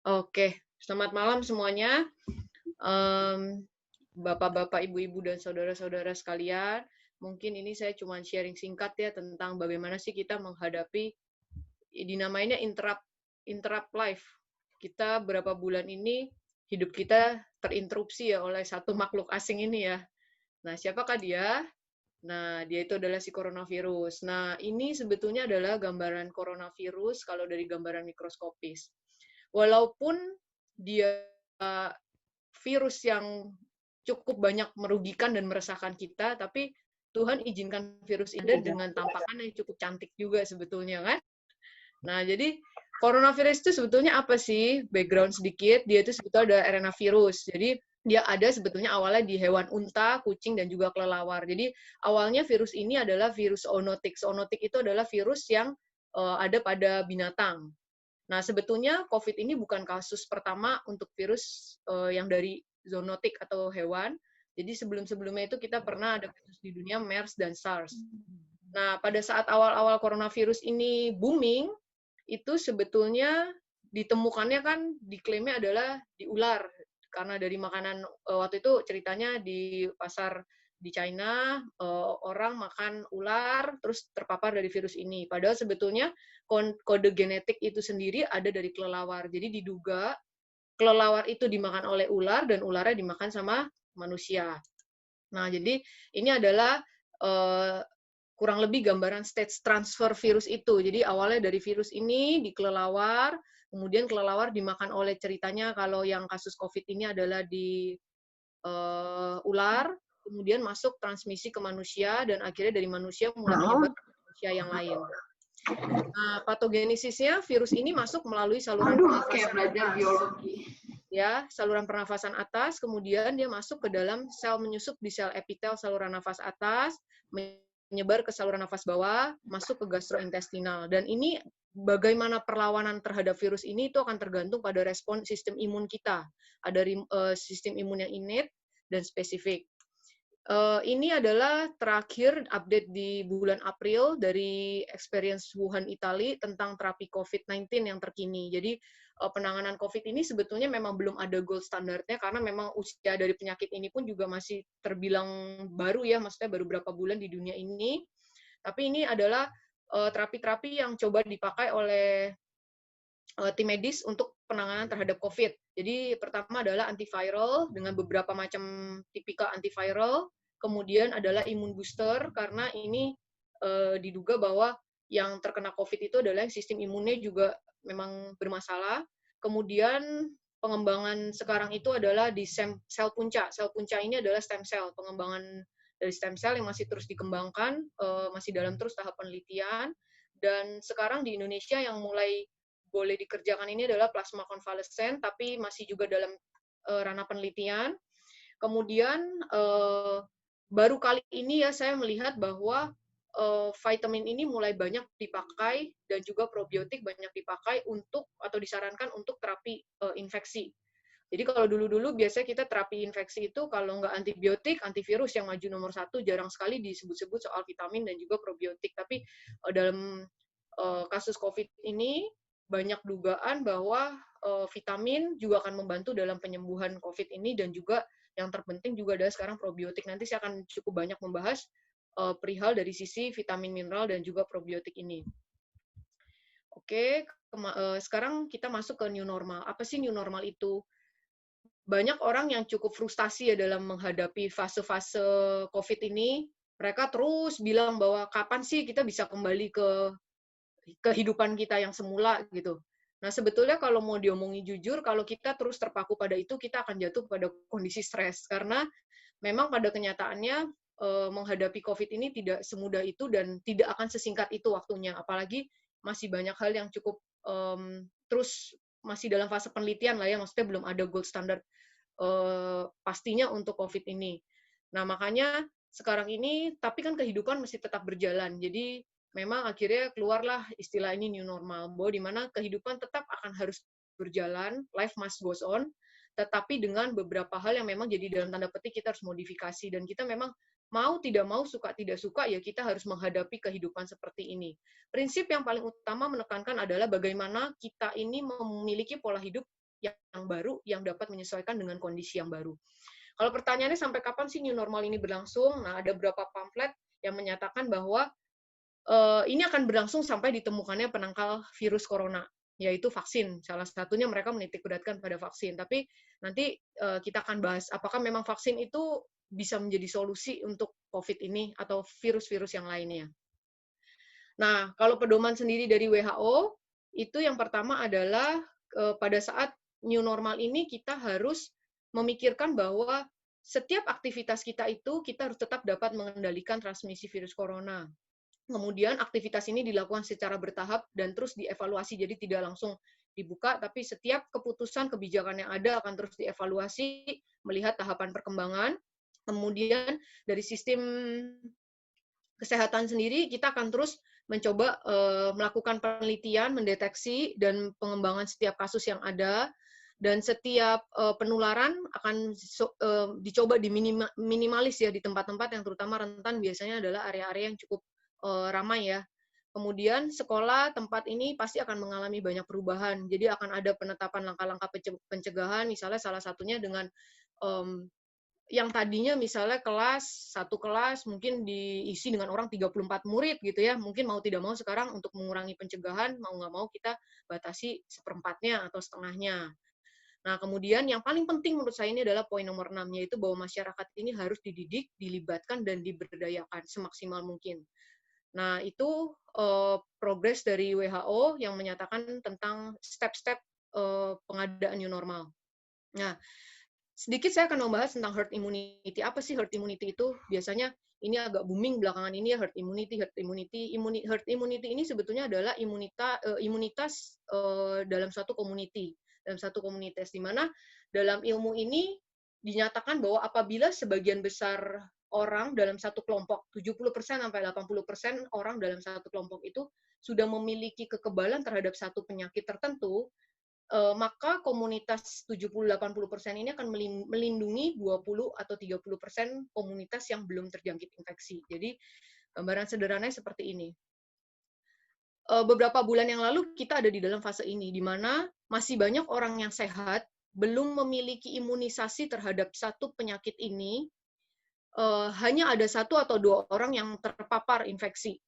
Oke, selamat malam semuanya. Bapak-bapak, ibu-ibu, dan saudara-saudara sekalian, mungkin ini saya cuma sharing singkat ya tentang bagaimana sih kita menghadapi dinamainya interrupt life. Kita berapa bulan ini hidup kita terinterupsi ya oleh satu makhluk asing ini ya. Nah, siapakah dia? Nah, dia itu adalah si coronavirus. Nah, ini sebetulnya adalah gambaran coronavirus kalau dari gambaran mikroskopis. Walaupun dia virus yang cukup banyak merugikan dan meresahkan kita, tapi Tuhan izinkan virus ini ada dengan tampakan yang cukup cantik juga sebetulnya kan. Nah, jadi coronavirus itu sebetulnya apa sih? Background sedikit, dia itu sebetulnya ada RNA virus. Jadi dia ada sebetulnya awalnya di hewan unta, kucing, dan juga kelelawar. Jadi awalnya virus ini adalah virus zoonotik. Zoonotik itu adalah virus yang ada pada binatang. Nah, sebetulnya COVID ini bukan kasus pertama untuk virus yang dari zoonotik atau hewan. Jadi sebelum-sebelumnya itu kita pernah ada kasus di dunia MERS dan SARS. Nah, pada saat awal-awal coronavirus ini booming, itu sebetulnya ditemukannya kan diklaimnya adalah di ular. Karena dari makanan, waktu itu ceritanya di pasar di China, orang makan ular, terus terpapar dari virus ini. Padahal sebetulnya kode genetik itu sendiri ada dari kelelawar. Jadi diduga kelelawar itu dimakan oleh ular, dan ularnya dimakan sama manusia. Nah, jadi ini adalah kurang lebih gambaran stage transfer virus itu. Jadi awalnya dari virus ini di kelelawar, kemudian kelelawar dimakan oleh ceritanya kalau yang kasus COVID ini adalah di ular, kemudian masuk transmisi ke manusia, dan akhirnya dari manusia mulai menyebar ke manusia yang lain. Nah, patogenesisnya virus ini masuk melalui saluran pernafasan atas. Ya, saluran pernafasan atas, kemudian dia masuk ke dalam sel menyusup di sel epitel saluran nafas atas, menyebar ke saluran nafas bawah, masuk ke gastrointestinal. Dan ini bagaimana perlawanan terhadap virus ini itu akan tergantung pada respon sistem imun kita. Ada sistem imun yang innate dan spesifik. Ini adalah terakhir update di bulan April dari Experience Wuhan, Italia tentang terapi COVID-19 yang terkini. Jadi penanganan COVID ini sebetulnya memang belum ada gold standarnya karena memang usia dari penyakit ini pun juga masih terbilang baru ya, maksudnya baru berapa bulan di dunia ini. Tapi ini adalah terapi-terapi yang coba dipakai oleh tim medis untuk penanganan terhadap COVID. Jadi pertama adalah antiviral dengan beberapa macam tipikal antiviral, kemudian adalah imun booster karena ini diduga bahwa yang terkena COVID itu adalah sistem imunnya juga memang bermasalah. Kemudian pengembangan sekarang itu adalah di sel punca. Sel punca ini adalah stem cell, pengembangan dari stem cell yang masih terus dikembangkan, masih dalam terus tahap penelitian. Dan sekarang di Indonesia yang mulai boleh dikerjakan ini adalah plasma konvalesen, tapi masih juga dalam ranah penelitian. Kemudian baru kali ini ya saya melihat bahwa vitamin ini mulai banyak dipakai dan juga probiotik banyak dipakai untuk atau disarankan untuk terapi infeksi. Jadi kalau dulu-dulu biasanya kita terapi infeksi itu kalau nggak antibiotik, antivirus yang maju nomor satu, jarang sekali disebut-sebut soal vitamin dan juga probiotik. Tapi dalam kasus COVID ini banyak dugaan bahwa vitamin juga akan membantu dalam penyembuhan COVID ini, dan juga yang terpenting juga adalah sekarang probiotik. Nanti saya akan cukup banyak membahas perihal dari sisi vitamin, mineral, dan juga probiotik ini. Oke, sekarang kita masuk ke new normal. Apa sih new normal itu? Banyak orang yang cukup frustasi ya dalam menghadapi fase-fase COVID ini. Mereka terus bilang bahwa kapan sih kita bisa kembali ke kehidupan kita yang semula gitu. Nah, sebetulnya kalau mau diomongin jujur, kalau kita terus terpaku pada itu, kita akan jatuh pada kondisi stres. Karena memang pada kenyataannya menghadapi COVID ini tidak semudah itu dan tidak akan sesingkat itu waktunya. Apalagi masih banyak hal yang cukup terus masih dalam fase penelitian lah ya, maksudnya belum ada gold standard pastinya untuk COVID ini. Nah, makanya sekarang ini, tapi kan kehidupan mesti tetap berjalan. Jadi memang akhirnya keluarlah istilah ini new normal, bahwa di mana kehidupan tetap akan harus berjalan, life must goes on, tetapi dengan beberapa hal yang memang jadi dalam tanda petik kita harus modifikasi, dan kita memang mau tidak mau, suka tidak suka, ya kita harus menghadapi kehidupan seperti ini. Prinsip yang paling utama menekankan adalah bagaimana kita ini memiliki pola hidup yang baru yang dapat menyesuaikan dengan kondisi yang baru. Kalau pertanyaannya sampai kapan sih new normal ini berlangsung? Nah, ada beberapa pamflet yang menyatakan bahwa ini akan berlangsung sampai ditemukannya penangkal virus corona, yaitu vaksin. Salah satunya mereka menitikberatkan pada vaksin. Tapi nanti kita akan bahas apakah memang vaksin itu bisa menjadi solusi untuk COVID ini atau virus-virus yang lainnya. Nah, kalau pedoman sendiri dari WHO, itu yang pertama adalah pada saat new normal ini kita harus memikirkan bahwa setiap aktivitas kita itu kita harus tetap dapat mengendalikan transmisi virus corona. Kemudian aktivitas ini dilakukan secara bertahap dan terus dievaluasi, jadi tidak langsung dibuka, tapi setiap keputusan kebijakan yang ada akan terus dievaluasi, melihat tahapan perkembangan. Kemudian dari sistem kesehatan sendiri, kita akan terus mencoba melakukan penelitian, mendeteksi, dan pengembangan setiap kasus yang ada, dan setiap penularan akan dicoba diminimalis ya di tempat-tempat yang terutama rentan, biasanya adalah area-area yang cukup ramai ya. Kemudian sekolah tempat ini pasti akan mengalami banyak perubahan. Jadi akan ada penetapan langkah-langkah pencegahan, misalnya salah satunya dengan yang tadinya misalnya satu kelas mungkin diisi dengan orang 34 murid gitu ya, mungkin mau tidak mau sekarang untuk mengurangi pencegahan, mau nggak mau kita batasi seperempatnya atau setengahnya. Nah, kemudian yang paling penting menurut saya ini adalah poin nomor 6, yaitu bahwa masyarakat ini harus dididik, dilibatkan, dan diberdayakan semaksimal mungkin. Nah, itu progres dari WHO yang menyatakan tentang step-step pengadaan new normal. Nah, sedikit saya akan membahas tentang herd immunity. Apa sih herd immunity itu? Biasanya ini agak booming belakangan ini ya, herd immunity. Herd immunity ini sebetulnya adalah imunitas dalam suatu komunitas, di mana dalam ilmu ini dinyatakan bahwa apabila sebagian besar orang dalam satu kelompok, 70% sampai 80% orang dalam satu kelompok itu sudah memiliki kekebalan terhadap satu penyakit tertentu, maka komunitas 70-80% ini akan melindungi 20 atau 30% komunitas yang belum terjangkit infeksi. Jadi gambaran sederhananya seperti ini. Beberapa bulan yang lalu kita ada di dalam fase ini, di mana masih banyak orang yang sehat, belum memiliki imunisasi terhadap satu penyakit ini, hanya ada 1 atau 2 orang yang terpapar infeksi.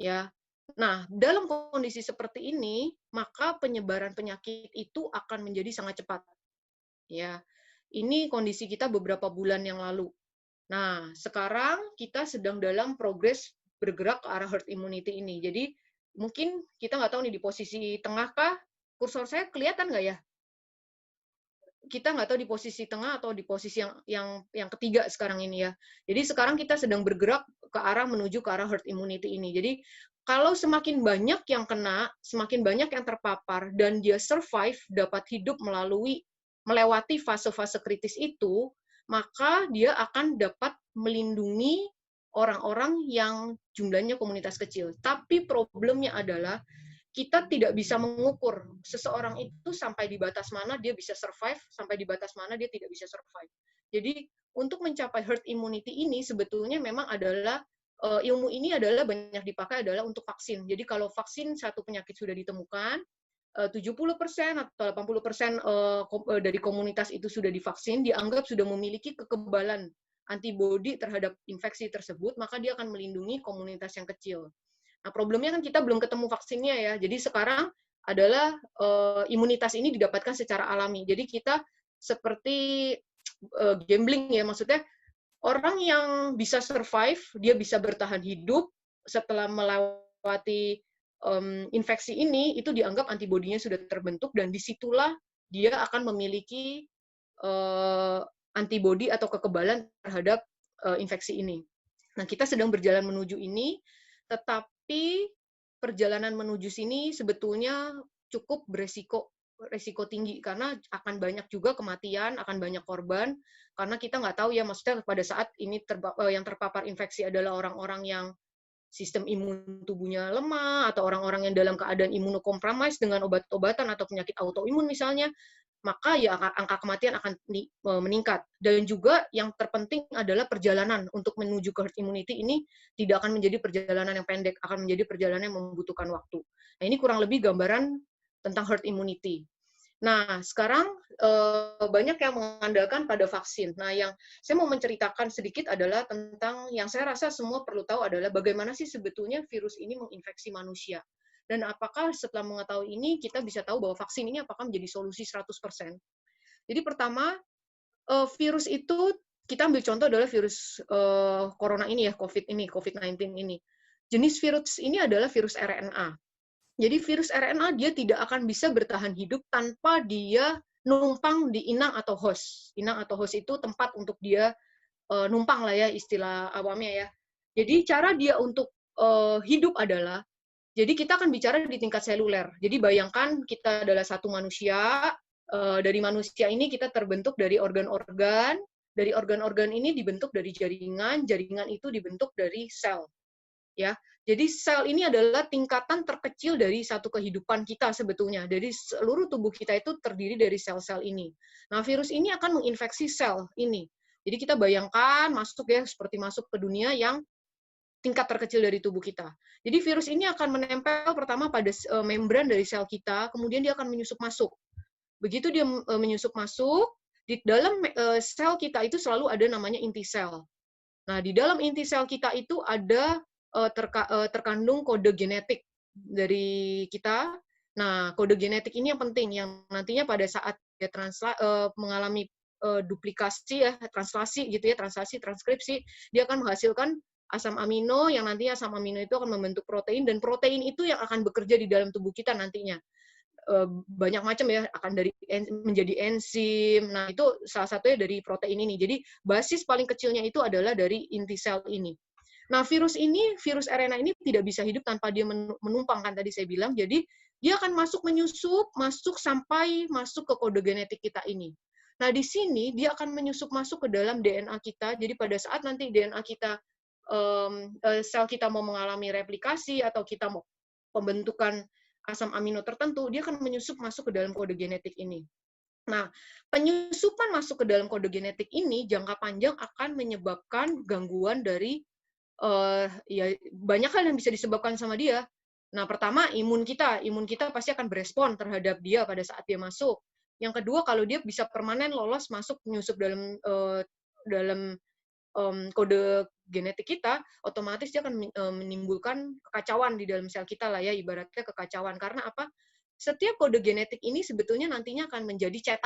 Ya. Nah, dalam kondisi seperti ini, maka penyebaran penyakit itu akan menjadi sangat cepat. Ya. Ini kondisi kita beberapa bulan yang lalu. Nah, sekarang kita sedang dalam progres bergerak ke arah herd immunity ini. Jadi, mungkin kita nggak tahu nih di posisi tengah kah? Kursor saya kelihatan nggak ya? Kita nggak tahu di posisi tengah atau di posisi yang ketiga sekarang ini ya. Jadi sekarang kita sedang bergerak menuju ke arah herd immunity ini. Jadi kalau semakin banyak yang kena, semakin banyak yang terpapar, dan dia survive, dapat hidup melewati fase-fase kritis itu, maka dia akan dapat melindungi orang-orang yang jumlahnya komunitas kecil. Tapi problemnya adalah kita tidak bisa mengukur seseorang itu sampai di batas mana dia bisa survive, sampai di batas mana dia tidak bisa survive. Jadi untuk mencapai herd immunity ini sebetulnya memang adalah ilmu ini adalah banyak dipakai adalah untuk vaksin. Jadi kalau vaksin satu penyakit sudah ditemukan, 70% atau 80% dari komunitas itu sudah divaksin, dianggap sudah memiliki kekebalan antibodi terhadap infeksi tersebut, maka dia akan melindungi komunitas yang kecil. Nah, problemnya kan kita belum ketemu vaksinnya ya. Jadi sekarang adalah imunitas ini didapatkan secara alami. Jadi kita seperti gambling ya, maksudnya orang yang bisa survive, dia bisa bertahan hidup setelah melewati infeksi ini, itu dianggap antibodinya sudah terbentuk, dan disitulah dia akan memiliki antibodi atau kekebalan terhadap infeksi ini. Nah, kita sedang berjalan menuju ini, tetapi perjalanan menuju sini sebetulnya cukup beresiko tinggi, karena akan banyak juga kematian, akan banyak korban, karena kita nggak tahu ya, maksudnya pada saat ini yang terpapar infeksi adalah orang-orang yang sistem imun tubuhnya lemah, atau orang-orang yang dalam keadaan imunokompromis dengan obat-obatan atau penyakit autoimun misalnya, maka ya angka kematian akan meningkat. Dan juga yang terpenting adalah perjalanan untuk menuju ke herd immunity ini tidak akan menjadi perjalanan yang pendek, akan menjadi perjalanan yang membutuhkan waktu. Nah, ini kurang lebih gambaran tentang herd immunity. Nah, sekarang banyak yang mengandalkan pada vaksin. Nah, yang saya mau menceritakan sedikit adalah tentang yang saya rasa semua perlu tahu adalah bagaimana sih sebetulnya virus ini menginfeksi manusia. Dan apakah setelah mengetahui ini, kita bisa tahu bahwa vaksin ini apakah menjadi solusi 100%. Jadi pertama, virus itu, kita ambil contoh adalah virus corona ini ya, COVID-19 ini. Jenis virus ini adalah virus RNA. Jadi virus RNA dia tidak akan bisa bertahan hidup tanpa dia numpang di inang atau host. Inang atau host itu tempat untuk dia numpang lah ya, istilah awamnya ya. Jadi cara dia untuk hidup adalah, jadi kita akan bicara di tingkat seluler. Jadi bayangkan kita adalah satu manusia, dari manusia ini kita terbentuk dari organ-organ, dari organ-organ ini dibentuk dari jaringan, jaringan itu dibentuk dari sel. Ya, jadi sel ini adalah tingkatan terkecil dari satu kehidupan kita sebetulnya. Jadi seluruh tubuh kita itu terdiri dari sel-sel ini. Nah, virus ini akan menginfeksi sel ini. Jadi kita bayangkan masuk ya, seperti masuk ke dunia yang tingkat terkecil dari tubuh kita. Jadi virus ini akan menempel pertama pada membran dari sel kita, kemudian dia akan menyusup masuk. Begitu dia menyusup masuk, di dalam sel kita itu selalu ada namanya inti sel. Nah, di dalam inti sel kita itu ada terkandung kode genetik dari kita. Nah, kode genetik ini yang penting, yang nantinya pada saat dia mengalami duplikasi ya, translasi gitu ya, transkripsi, dia akan menghasilkan asam amino, yang nantinya asam amino itu akan membentuk protein, dan protein itu yang akan bekerja di dalam tubuh kita nantinya. Banyak macam ya, akan dari menjadi enzim. Nah, itu salah satunya dari protein ini. Jadi, basis paling kecilnya itu adalah dari inti sel ini. Nah, virus RNA ini tidak bisa hidup tanpa dia menumpang, kan tadi saya bilang. Jadi, dia akan masuk sampai masuk ke kode genetik kita ini. Nah, di sini dia akan menyusup masuk ke dalam DNA kita. Jadi, pada saat nanti DNA kita, sel kita mau mengalami replikasi atau kita mau pembentukan asam amino tertentu, dia akan menyusup masuk ke dalam kode genetik ini. Nah, penyusupan masuk ke dalam kode genetik ini jangka panjang akan menyebabkan gangguan dari ya banyak hal yang bisa disebabkan sama dia. Nah, pertama imun kita pasti akan berespon terhadap dia pada saat dia masuk. Yang kedua, kalau dia bisa permanen lolos masuk menyusup dalam kode genetik kita, otomatis dia akan menimbulkan kekacauan di dalam sel kita lah ya, ibaratnya kekacauan. Karena apa? Setiap kode genetik ini sebetulnya nantinya akan menjadi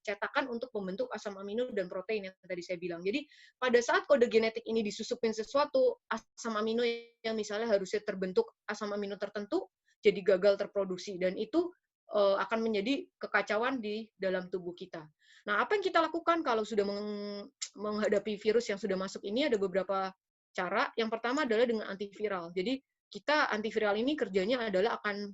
cetakan untuk membentuk asam amino dan protein yang tadi saya bilang. Jadi pada saat kode genetik ini disusupin sesuatu, asam amino yang misalnya harusnya terbentuk asam amino tertentu, jadi gagal terproduksi. Dan itu akan menjadi kekacauan di dalam tubuh kita. Nah, apa yang kita lakukan kalau sudah menghadapi virus yang sudah masuk ini? Ada beberapa cara. Yang pertama adalah dengan antiviral. Jadi kita antiviral ini kerjanya adalah akan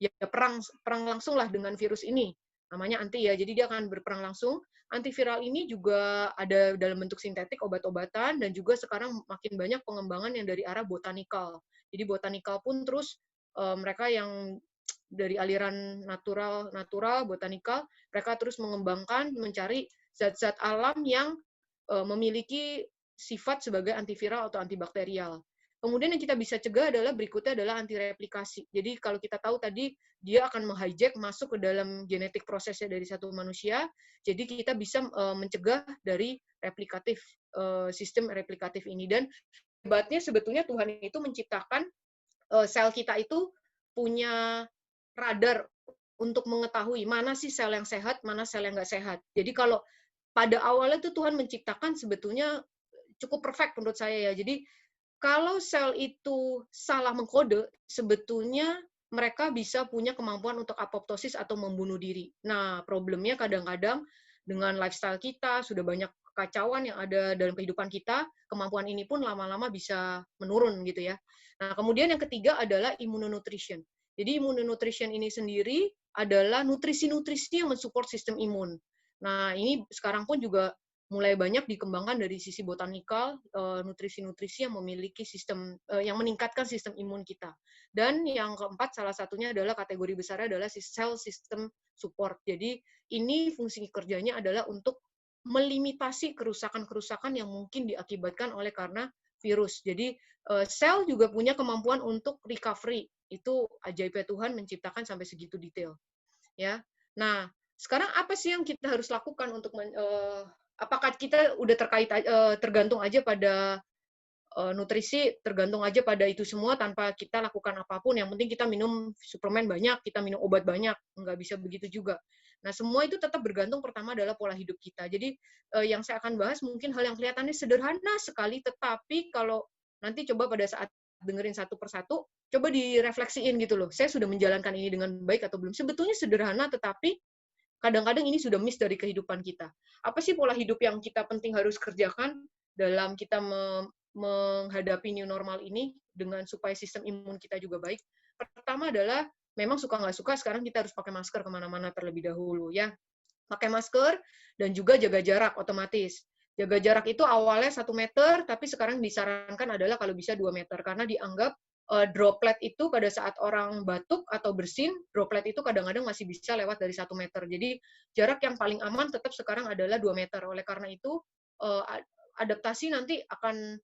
ya perang langsung lah dengan virus ini. Namanya anti ya. Jadi dia akan berperang langsung. Antiviral ini juga ada dalam bentuk sintetik, obat-obatan, dan juga sekarang makin banyak pengembangan yang dari arah botanikal. Jadi botanikal pun terus mereka yang dari aliran natural botanikal, mereka terus mengembangkan, mencari zat-zat alam yang memiliki sifat sebagai antiviral atau antibakterial. Kemudian yang kita bisa cegah adalah berikutnya adalah antireplikasi. Jadi kalau kita tahu tadi dia akan menghijack masuk ke dalam genetik prosesnya dari satu manusia, jadi kita bisa mencegah dari sistem replikatif ini. Dan hebatnya sebetulnya Tuhan itu menciptakan sel kita itu punya radar untuk mengetahui mana sih sel yang sehat, mana sel yang nggak sehat. Jadi kalau pada awalnya tuh Tuhan menciptakan sebetulnya cukup perfect menurut saya ya. Jadi kalau sel itu salah mengkode, sebetulnya mereka bisa punya kemampuan untuk apoptosis atau membunuh diri. Nah, problemnya kadang-kadang dengan lifestyle kita, sudah banyak kekacauan yang ada dalam kehidupan kita, kemampuan ini pun lama-lama bisa menurun gitu ya. Nah, kemudian yang ketiga adalah immunonutrition. Jadi immunonutrition ini sendiri adalah nutrisi-nutrisi yang mensupport sistem imun. Nah, ini sekarang pun juga mulai banyak dikembangkan dari sisi botanikal, nutrisi-nutrisi yang memiliki sistem, yang meningkatkan sistem imun kita. Dan yang keempat, salah satunya adalah kategori besarnya adalah cell system support. Jadi ini fungsi kerjanya adalah untuk melimitasi kerusakan-kerusakan yang mungkin diakibatkan oleh karena virus. Jadi sel juga punya kemampuan untuk recovery. Itu ajaibnya Tuhan menciptakan sampai segitu detail. Ya. Nah, Sekarang apa sih yang kita harus lakukan untuk apakah kita udah tergantung aja pada nutrisi, tergantung aja pada itu semua tanpa kita lakukan apapun, yang penting kita minum suplemen banyak, kita minum obat banyak, nggak bisa begitu juga. Nah, semua itu tetap bergantung pertama adalah pola hidup kita. Jadi, yang saya akan bahas mungkin hal yang kelihatannya sederhana sekali, tetapi kalau nanti coba pada saat dengerin satu persatu, coba direfleksiin gitu loh, saya sudah menjalankan ini dengan baik atau belum. Sebetulnya sederhana, tetapi kadang-kadang ini sudah miss dari kehidupan kita. Apa sih pola hidup yang kita penting harus kerjakan dalam kita menghadapi new normal ini dengan supaya sistem imun kita juga baik? Pertama adalah memang suka nggak suka sekarang kita harus pakai masker kemana-mana terlebih dahulu ya. Pakai masker dan juga jaga jarak otomatis. Jaga jarak itu awalnya 1 meter, tapi sekarang disarankan adalah kalau bisa 2 meter karena dianggap droplet itu pada saat orang batuk atau bersin, droplet itu kadang-kadang masih bisa lewat dari 1 meter. Jadi jarak yang paling aman tetap sekarang adalah 2 meter. Oleh karena itu, adaptasi nanti akan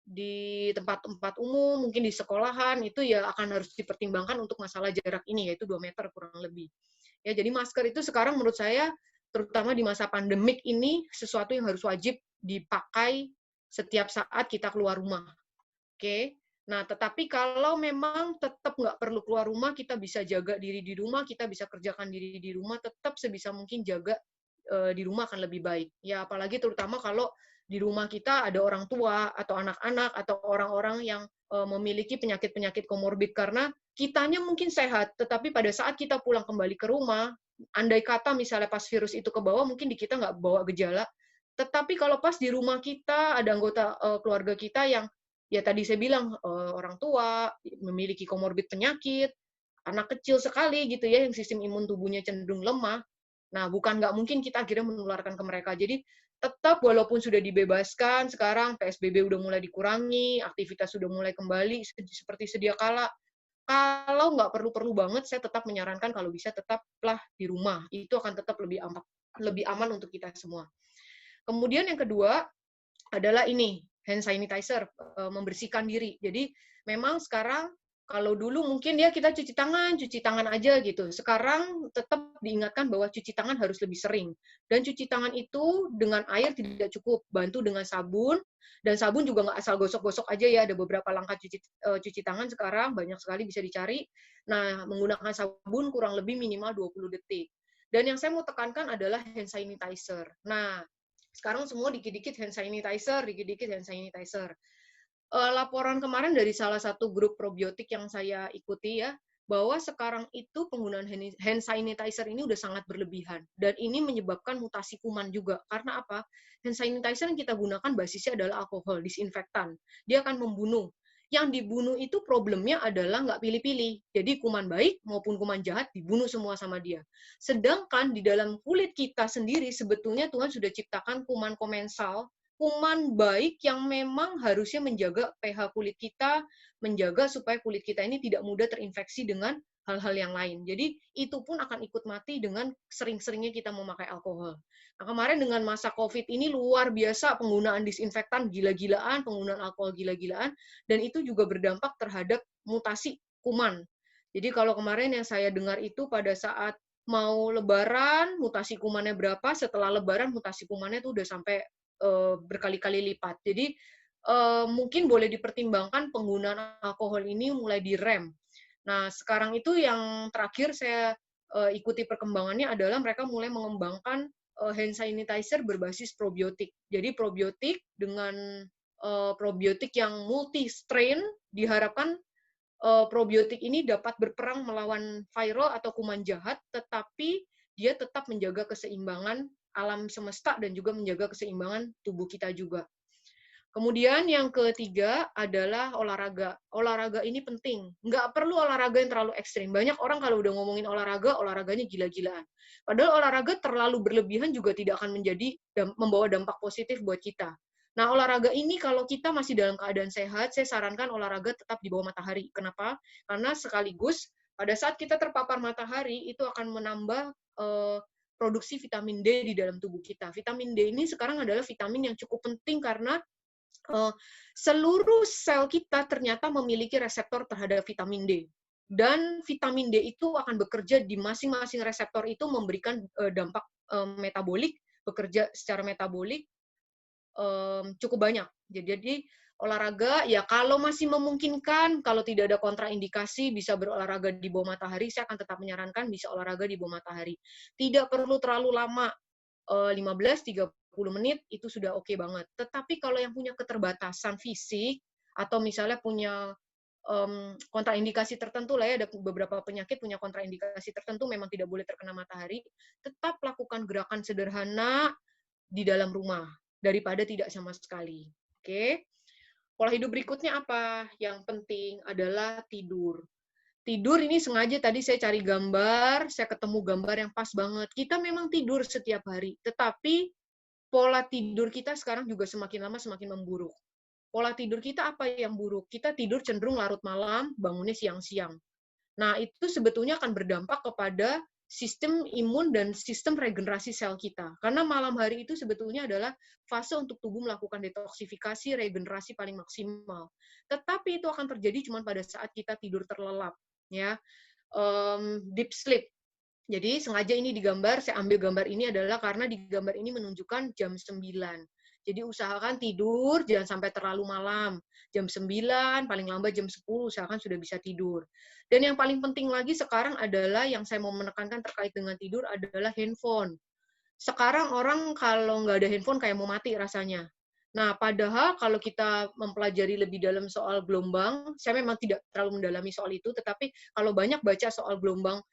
di tempat-tempat umum, mungkin di sekolahan, itu ya akan harus dipertimbangkan untuk masalah jarak ini, yaitu 2 meter kurang lebih. Ya, jadi masker itu sekarang menurut saya, terutama di masa pandemik ini, sesuatu yang harus wajib dipakai setiap saat kita keluar rumah. Oke. Nah, tetapi kalau memang tetap nggak perlu keluar rumah, kita bisa jaga diri di rumah, kita bisa kerjakan diri di rumah, tetap sebisa mungkin jaga di rumah akan lebih baik. Ya, apalagi terutama kalau di rumah kita ada orang tua atau anak-anak atau orang-orang yang memiliki penyakit-penyakit komorbid karena kitanya mungkin sehat, tetapi pada saat kita pulang kembali ke rumah, andai kata misalnya pas virus itu ke bawah, mungkin di kita nggak bawa gejala, tetapi kalau pas di rumah kita ada anggota keluarga kita yang ya tadi saya bilang orang tua memiliki komorbid penyakit, anak kecil sekali gitu ya yang sistem imun tubuhnya cenderung lemah. Nah, bukan nggak mungkin kita akhirnya menularkan ke mereka. Jadi tetap walaupun sudah dibebaskan, sekarang PSBB udah mulai dikurangi, aktivitas sudah mulai kembali seperti sedia kala. Kalau nggak perlu-perlu banget, saya tetap menyarankan kalau bisa tetaplah di rumah. Itu akan tetap lebih aman untuk kita semua. Kemudian yang kedua adalah ini, hand sanitizer, membersihkan diri. Jadi memang sekarang kalau dulu mungkin ya kita cuci tangan aja gitu. Sekarang tetap diingatkan bahwa cuci tangan harus lebih sering. Dan cuci tangan itu dengan air tidak cukup, bantu dengan sabun. Dan sabun juga nggak asal gosok-gosok aja ya, ada beberapa langkah cuci tangan sekarang, banyak sekali bisa dicari. Nah, menggunakan sabun kurang lebih minimal 20 detik. Dan yang saya mau tekankan adalah hand sanitizer. Nah, sekarang semua dikit-dikit hand sanitizer, dikit-dikit hand sanitizer. Laporan kemarin dari salah satu grup probiotik yang saya ikuti ya, bahwa sekarang itu penggunaan hand sanitizer ini udah sangat berlebihan. Dan ini menyebabkan mutasi kuman juga. Karena apa? Hand sanitizer yang kita gunakan basisnya adalah alkohol, disinfektan. Dia akan membunuh. Yang dibunuh itu problemnya adalah nggak pilih-pilih. Jadi kuman baik maupun kuman jahat dibunuh semua sama dia. Sedangkan di dalam kulit kita sendiri sebetulnya Tuhan sudah ciptakan kuman komensal, kuman baik yang memang harusnya menjaga pH kulit kita, menjaga supaya kulit kita ini tidak mudah terinfeksi dengan hal-hal yang lain. Jadi itu pun akan ikut mati dengan sering-seringnya kita memakai alkohol. Nah, kemarin dengan masa COVID ini luar biasa penggunaan disinfektan gila-gilaan, penggunaan alkohol gila-gilaan, dan itu juga berdampak terhadap mutasi kuman. Jadi kalau kemarin yang saya dengar itu pada saat mau lebaran, mutasi kumannya berapa, setelah lebaran mutasi kumannya itu udah sampai berkali-kali lipat. Jadi mungkin boleh dipertimbangkan penggunaan alkohol ini mulai direm. Nah, sekarang itu yang terakhir saya ikuti perkembangannya adalah mereka mulai mengembangkan hand sanitizer berbasis probiotik. Jadi probiotik dengan probiotik yang multi-strain diharapkan probiotik ini dapat berperang melawan viral atau kuman jahat, tetapi dia tetap menjaga keseimbangan alam semesta dan juga menjaga keseimbangan tubuh kita juga. Kemudian yang ketiga adalah olahraga. Olahraga ini penting. Nggak perlu olahraga yang terlalu ekstrim. Banyak orang kalau udah ngomongin olahraga, olahraganya gila-gilaan. Padahal olahraga terlalu berlebihan juga tidak akan membawa dampak positif buat kita. Nah, olahraga ini kalau kita masih dalam keadaan sehat, saya sarankan olahraga tetap di bawah matahari. Kenapa? Karena sekaligus pada saat kita terpapar matahari, itu akan menambah produksi vitamin D di dalam tubuh kita. Vitamin D ini sekarang adalah vitamin yang cukup penting karena seluruh sel kita ternyata memiliki reseptor terhadap vitamin D. dan vitamin D itu akan bekerja di masing-masing reseptor itu memberikan dampak metabolik, bekerja secara metabolik cukup banyak. Jadi olahraga ya kalau masih memungkinkan, kalau tidak ada kontraindikasi bisa berolahraga di bawah matahari, saya akan tetap menyarankan bisa olahraga di bawah matahari. Tidak perlu terlalu lama, 15-30 menit itu sudah oke banget. Tetapi kalau yang punya keterbatasan fisik atau misalnya punya kontraindikasi tertentu lah ya, ada beberapa penyakit punya kontraindikasi tertentu memang tidak boleh terkena matahari, tetap lakukan gerakan sederhana di dalam rumah daripada tidak sama sekali. Oke. Pola hidup berikutnya apa? Yang penting adalah tidur. Tidur ini sengaja tadi saya cari gambar, saya ketemu gambar yang pas banget. Kita memang tidur setiap hari, tetapi pola tidur kita sekarang juga semakin lama semakin memburuk. Pola tidur kita apa yang buruk? Kita tidur cenderung larut malam, bangunnya siang-siang. Nah, itu sebetulnya akan berdampak kepada sistem imun dan sistem regenerasi sel kita. Karena malam hari itu sebetulnya adalah fase untuk tubuh melakukan detoksifikasi, regenerasi paling maksimal. Tetapi itu akan terjadi cuma pada saat kita tidur terlelap, ya. Deep sleep. Jadi sengaja ini digambar, saya ambil gambar ini adalah karena di gambar ini menunjukkan jam 9. Jadi usahakan tidur, jangan sampai terlalu malam. Jam 9, paling lambat jam 10, usahakan sudah bisa tidur. Dan yang paling penting lagi sekarang adalah, yang saya mau menekankan terkait dengan tidur adalah handphone. Sekarang orang kalau nggak ada handphone kayak mau mati rasanya. Nah, padahal kalau kita mempelajari lebih dalam soal gelombang, saya memang tidak terlalu mendalami soal itu, tetapi kalau banyak baca soal gelombang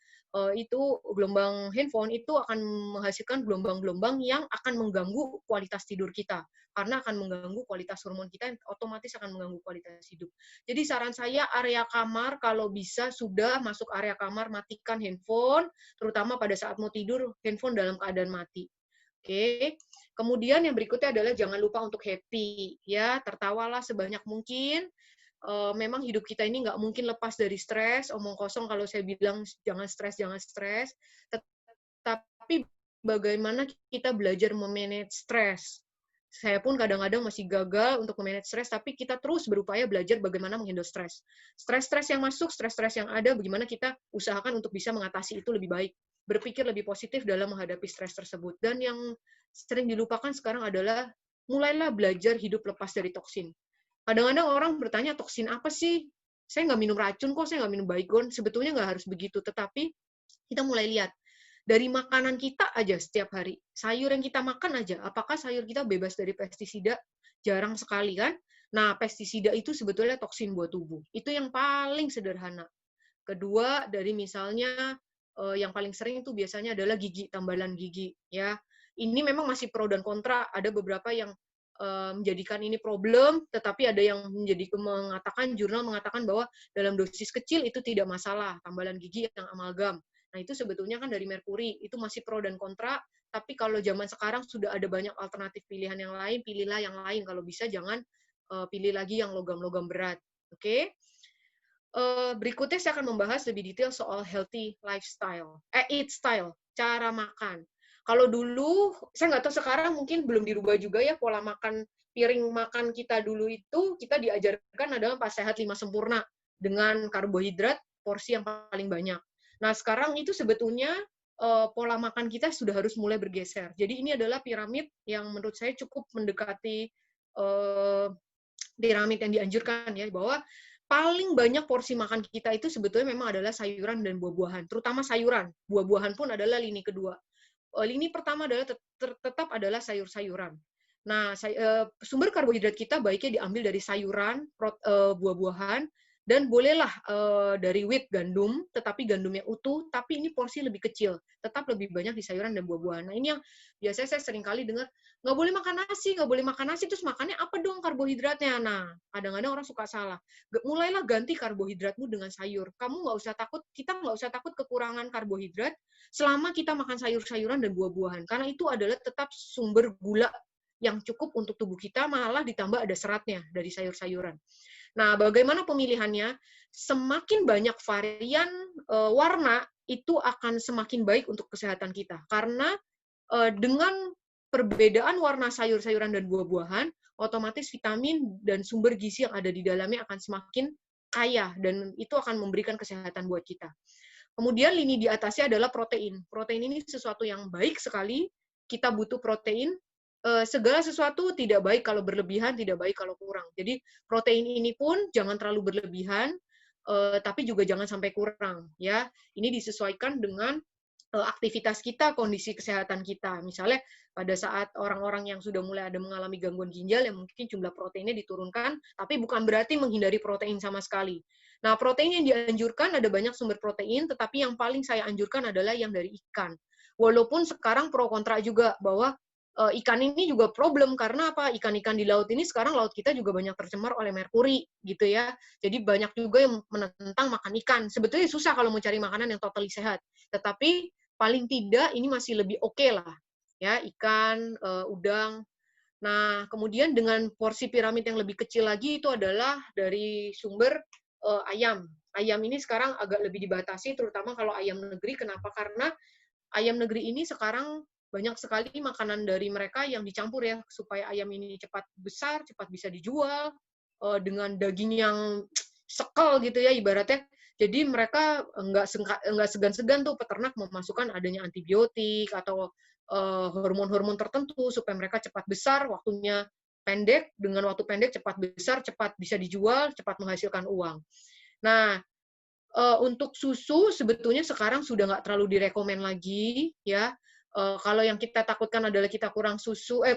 gelombang handphone itu akan menghasilkan gelombang-gelombang yang akan mengganggu kualitas tidur kita, karena akan mengganggu kualitas hormon kita, otomatis akan mengganggu kualitas hidup. Jadi saran saya, area kamar kalau bisa sudah masuk area kamar, matikan handphone, terutama pada saat mau tidur, handphone dalam keadaan mati. Oke. Kemudian yang berikutnya adalah jangan lupa untuk happy, ya, tertawalah sebanyak mungkin. Memang hidup kita ini nggak mungkin lepas dari stres, omong kosong kalau saya bilang jangan stres, tetapi bagaimana kita belajar memanage stres. Saya pun kadang-kadang masih gagal untuk memanage stres, tapi kita terus berupaya belajar bagaimana menghandle stres. Stres-stres yang masuk, stres-stres yang ada, bagaimana kita usahakan untuk bisa mengatasi itu lebih baik. Berpikir lebih positif dalam menghadapi stres tersebut. Dan yang sering dilupakan sekarang adalah mulailah belajar hidup lepas dari toksin. Kadang-kadang orang bertanya, toksin apa sih? Saya nggak minum racun kok, saya nggak minum baygon. Sebetulnya nggak harus begitu, tetapi kita mulai lihat. Dari makanan kita aja setiap hari. Sayur yang kita makan aja, apakah sayur kita bebas dari pestisida? Jarang sekali kan? Nah, pestisida itu sebetulnya toksin buat tubuh. Itu yang paling sederhana. Kedua, dari misalnya yang paling sering itu biasanya adalah gigi, tambalan gigi. Ya, ini memang masih pro dan kontra. Ada beberapa yang menjadikan ini problem, tetapi ada yang jurnal mengatakan bahwa dalam dosis kecil itu tidak masalah, tambalan gigi yang amalgam. Nah, itu sebetulnya kan dari merkuri, itu masih pro dan kontra, tapi kalau zaman sekarang sudah ada banyak alternatif pilihan yang lain, pilihlah yang lain, kalau bisa jangan pilih lagi yang logam-logam berat. Oke? Berikutnya saya akan membahas lebih detail soal healthy lifestyle, eat style, cara makan. Kalau dulu, saya nggak tahu sekarang mungkin belum dirubah juga ya, pola makan, piring makan kita dulu itu, kita diajarkan adalah 4 sehat 5 sempurna, dengan karbohidrat, porsi yang paling banyak. Nah, sekarang itu sebetulnya pola makan kita sudah harus mulai bergeser. Jadi ini adalah piramid yang menurut saya cukup mendekati piramid yang dianjurkan ya, bahwa paling banyak porsi makan kita itu sebetulnya memang adalah sayuran dan buah-buahan, terutama sayuran. Buah-buahan pun adalah lini kedua. Lini pertama adalah tetap adalah sayur-sayuran. Nah, sumber karbohidrat kita baiknya diambil dari sayuran, buah-buahan, dan bolehlah dari wheat, gandum, tetapi gandumnya utuh, tapi ini porsi lebih kecil, tetap lebih banyak di sayuran dan buah-buahan. Nah, ini yang biasanya saya sering kali dengar, nggak boleh makan nasi, terus makannya apa dong karbohidratnya? Nah, kadang-kadang orang suka salah. Mulailah ganti karbohidratmu dengan sayur. Kamu nggak usah takut, kita nggak usah takut kekurangan karbohidrat selama kita makan sayur-sayuran dan buah-buahan, karena itu adalah tetap sumber gula yang cukup untuk tubuh kita, malah ditambah ada seratnya dari sayur-sayuran. Nah, bagaimana pemilihannya? Semakin banyak varian warna, itu akan semakin baik untuk kesehatan kita. Karena dengan perbedaan warna sayur-sayuran dan buah-buahan, otomatis vitamin dan sumber gizi yang ada di dalamnya akan semakin kaya dan itu akan memberikan kesehatan buat kita. Kemudian lini di atasnya adalah protein. Protein ini sesuatu yang baik sekali. Kita butuh protein. Segala sesuatu tidak baik kalau berlebihan, tidak baik kalau kurang. Jadi protein ini pun jangan terlalu berlebihan, tapi juga jangan sampai kurang. Ya, ini disesuaikan dengan aktivitas kita, kondisi kesehatan kita. Misalnya pada saat orang-orang yang sudah mulai ada mengalami gangguan ginjal, yang mungkin jumlah proteinnya diturunkan, tapi bukan berarti menghindari protein sama sekali. Nah, protein yang dianjurkan ada banyak sumber protein, tetapi yang paling saya anjurkan adalah yang dari ikan. Walaupun sekarang pro kontra juga bahwa ikan ini juga problem karena apa? Ikan-ikan di laut ini sekarang laut kita juga banyak tercemar oleh merkuri gitu ya. Jadi banyak juga yang menentang makan ikan. Sebetulnya susah kalau mau cari makanan yang totally sehat. Tetapi paling tidak ini masih lebih oke lah. Ya, ikan, udang. Nah, kemudian dengan porsi piramid yang lebih kecil lagi itu adalah dari sumber ayam. Ayam ini sekarang agak lebih dibatasi, terutama kalau ayam negeri. Kenapa? Karena ayam negeri ini sekarang banyak sekali makanan dari mereka yang dicampur ya, supaya ayam ini cepat besar, cepat bisa dijual, dengan daging yang sekel gitu ya ibaratnya. Jadi mereka nggak segan-segan tuh peternak memasukkan adanya antibiotik atau hormon-hormon tertentu supaya mereka cepat besar, waktunya pendek, dengan waktu pendek cepat besar, cepat bisa dijual, cepat menghasilkan uang. Nah, untuk susu sebetulnya sekarang sudah nggak terlalu direkomen lagi ya. Kalau yang kita takutkan adalah kita kurang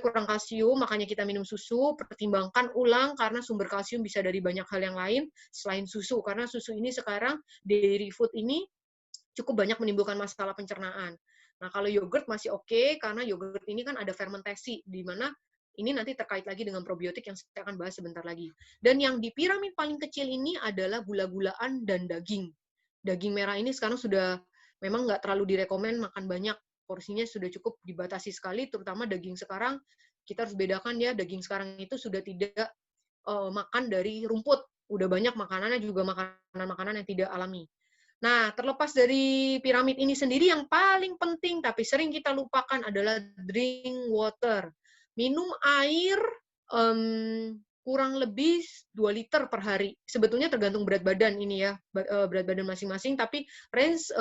kurang kalsium, makanya kita minum susu. Pertimbangkan ulang karena sumber kalsium bisa dari banyak hal yang lain selain susu. Karena susu ini sekarang dairy food ini cukup banyak menimbulkan masalah pencernaan. Nah, kalau yogurt masih oke karena yogurt ini kan ada fermentasi di mana ini nanti terkait lagi dengan probiotik yang saya akan bahas sebentar lagi. Dan yang di piramid paling kecil ini adalah gula-gulaan dan daging. Daging merah ini sekarang sudah memang nggak terlalu direkomen makan banyak. Porsinya sudah cukup dibatasi sekali, terutama daging sekarang. Kita harus bedakan ya, daging sekarang itu sudah tidak makan dari rumput. Udah banyak makanannya juga makanan-makanan yang tidak alami. Nah, terlepas dari piramid ini sendiri, yang paling penting tapi sering kita lupakan adalah drink water. Minum air kurang lebih 2 liter per hari. Sebetulnya tergantung berat badan ini ya, berat badan masing-masing, tapi range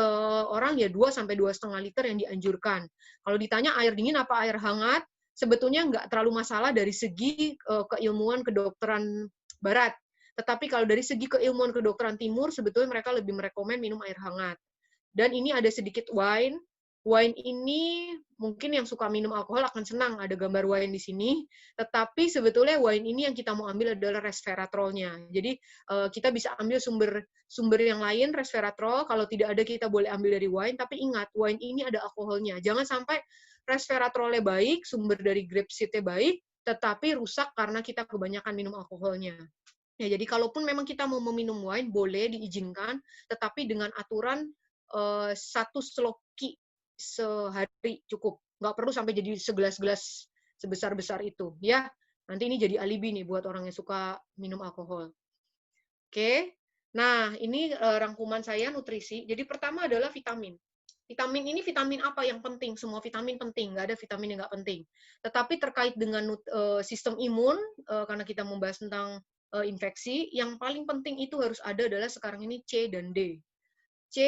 orang ya 2 sampai 2,5 liter yang dianjurkan. Kalau ditanya air dingin apa air hangat, sebetulnya nggak terlalu masalah dari segi keilmuan kedokteran barat. Tetapi kalau dari segi keilmuan kedokteran timur, sebetulnya mereka lebih merekomen minum air hangat. Dan ini ada sedikit wine. Wine ini mungkin yang suka minum alkohol akan senang, ada gambar wine di sini. Tetapi sebetulnya wine ini yang kita mau ambil adalah resveratrolnya. Jadi kita bisa ambil sumber yang lain, resveratrol. Kalau tidak ada kita boleh ambil dari wine. Tapi ingat, wine ini ada alkoholnya. Jangan sampai resveratrolnya baik, sumber dari grapeseed-nya baik, tetapi rusak karena kita kebanyakan minum alkoholnya. Ya, jadi kalaupun memang kita mau meminum wine, boleh diizinkan, tetapi dengan aturan 1 sloki sehari cukup. Nggak perlu sampai jadi segelas-gelas sebesar-besar itu. Ya, nanti ini jadi alibi nih buat orang yang suka minum alkohol. Oke, nah ini rangkuman saya nutrisi. Jadi pertama adalah vitamin. Vitamin ini vitamin apa yang penting? Semua vitamin penting, nggak ada vitamin yang nggak penting. Tetapi terkait dengan sistem imun, karena kita membahas tentang infeksi, yang paling penting itu harus ada adalah sekarang ini C dan D. C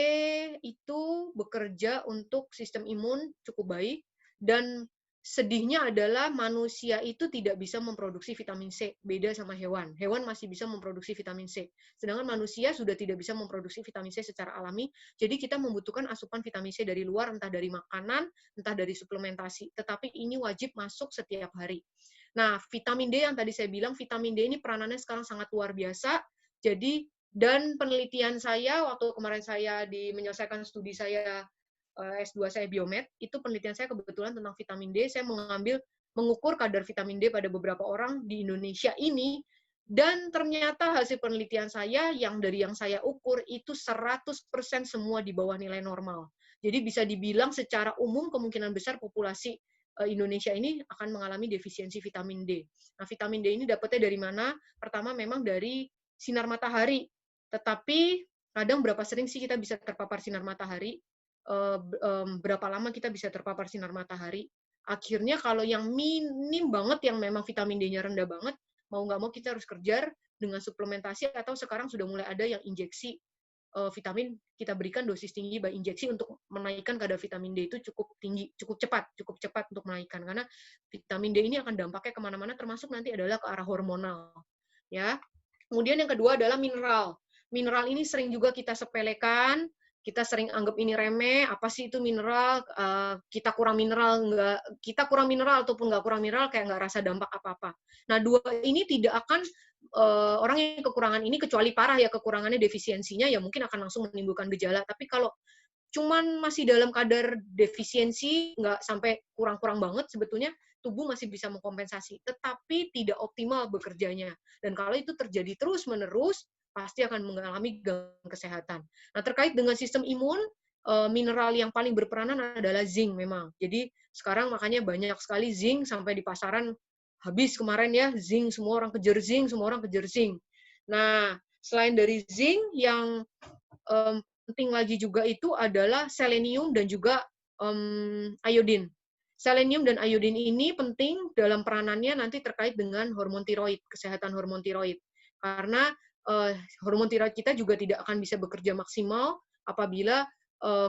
itu bekerja untuk sistem imun cukup baik, dan sedihnya adalah manusia itu tidak bisa memproduksi vitamin C, beda sama hewan. Hewan masih bisa memproduksi vitamin C, sedangkan manusia sudah tidak bisa memproduksi vitamin C secara alami, jadi kita membutuhkan asupan vitamin C dari luar, entah dari makanan, entah dari suplementasi, tetapi ini wajib masuk setiap hari. Nah, vitamin D yang tadi saya bilang, vitamin D ini peranannya sekarang sangat luar biasa, jadi dan penelitian saya waktu kemarin saya menyelesaikan studi saya S2 saya biomed, itu penelitian saya kebetulan tentang vitamin D. Saya mengukur kadar vitamin D pada beberapa orang di Indonesia ini, dan ternyata hasil penelitian saya yang saya ukur itu 100% semua di bawah nilai normal. Jadi bisa dibilang secara umum kemungkinan besar populasi Indonesia ini akan mengalami defisiensi vitamin D. Nah, vitamin D ini dapatnya dari mana? Pertama memang dari sinar matahari. Tetapi kadang berapa sering sih kita bisa terpapar sinar matahari? Berapa lama kita bisa terpapar sinar matahari? Akhirnya kalau yang minim banget, yang memang vitamin D-nya rendah banget, mau nggak mau kita harus kejar dengan suplementasi, atau sekarang sudah mulai ada yang injeksi vitamin, kita berikan dosis tinggi by injeksi untuk menaikkan kadar vitamin D itu cukup tinggi, cukup cepat untuk menaikkan, karena vitamin D ini akan dampaknya kemana-mana, termasuk nanti adalah ke arah hormonal. Ya. Kemudian yang kedua adalah mineral. Mineral ini sering juga kita sepelekan, kita sering anggap ini remeh, apa sih itu mineral, kita kurang mineral ataupun nggak kurang mineral, kayak nggak rasa dampak apa-apa. Nah, dua ini tidak akan, orang yang kekurangan ini, kecuali parah ya kekurangannya, defisiensinya, ya mungkin akan langsung menimbulkan gejala. Tapi kalau cuman masih dalam kadar defisiensi, nggak sampai kurang-kurang banget, sebetulnya tubuh masih bisa mengkompensasi, tetapi tidak optimal bekerjanya. Dan kalau itu terjadi terus-menerus, pasti akan mengalami gangguan kesehatan. Nah, terkait dengan sistem imun, mineral yang paling berperanan adalah zinc memang. Jadi sekarang makanya banyak sekali zinc, sampai di pasaran habis kemarin ya, zinc, semua orang kejar zinc. Nah, selain dari zinc, yang penting lagi juga itu adalah selenium dan juga iodin. Selenium dan iodin ini penting dalam peranannya nanti terkait dengan hormon tiroid, kesehatan hormon tiroid. Karena hormon tiroid kita juga tidak akan bisa bekerja maksimal apabila